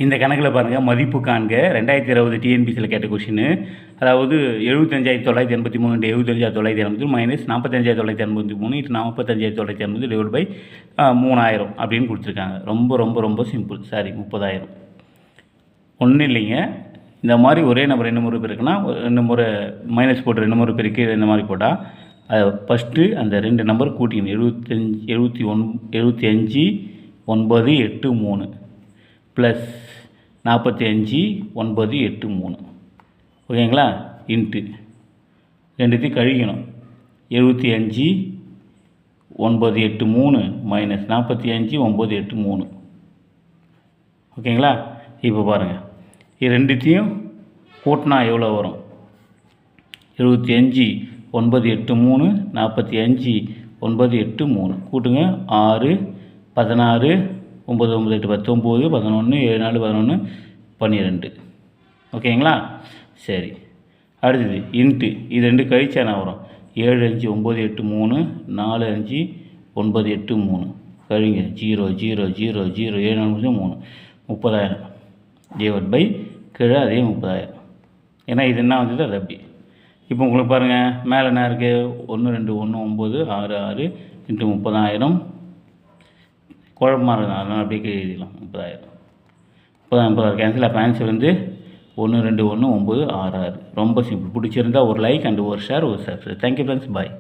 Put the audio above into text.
இந்த கணக்கில் பாருங்கள், மதிப்பு காண்க 2020 டிஎன்பிசியில் கேட்ட கொஷின்னு. அதாவது 75,983 75,983 மைனஸ் 45,983 இன்ட்டு 45,980 டிவைட் பை 3000 அப்படின்னு கொடுத்துருக்காங்க. ரொம்ப ரொம்ப ரொம்ப சிம்பிள். சாரி, 30,000. ஒன்றும் இல்லைங்க. இந்த மாதிரி ஒரே நம்பர் 2 முறை பெருக்குன்னா 2 முறை மைனஸ் போட்டு 2 முறை பெருக்கி இந்த மாதிரி போட்டால் அதை ஃபஸ்ட்டு அந்த 2 நம்பர் கூட்டிக்கணும். 75,983 ப்ளஸ் 45,983. ஓகேங்களா? இன்ட்டு ரெண்டுத்தையும் கழிக்கணும். 75,983 மைனஸ் 45,983. ஓகேங்களா? இப்போ பாருங்கள், இது ரெண்டுத்தையும் கூட்டினா எவ்வளோ வரும்? 75,983 45,983 கூட்டுங்க. 6 16 9 9 8 19 11 7 4 11 12. ஓகேங்களா? சரி, அடுத்தது இன்ட்டு இது 2 கழிச்சா என்ன வரும்? 7 5 9 8 3 4 5 9 8 3 கழிங்க. 0 0 0 0 7 4 3 30,000 டிவைட் பை கீழே அதே 30,000. ஏன்னா இது என்ன வந்தது அது அப்படி. இப்போ உங்களுக்கு பாருங்கள், மேலே என்ன இருக்குது? 1 2 1 9 6 6 இன்ட்டு 30,000. குழப்பமாக இருக்குது, அதனால் அப்படியே கீழே எழுதிடலாம். 30,000 30,000 கேன்சல். அப்போ ஆன்சர் வந்து 1 2 1 9 6 6. ரொம்ப சிம்பிள். பிடிச்சிருந்தால் ஒரு லைக் அண்ட் ஒரு ஷேர், ஒரு சப்ஸ்கிரைப். Thank you friends. பாய்.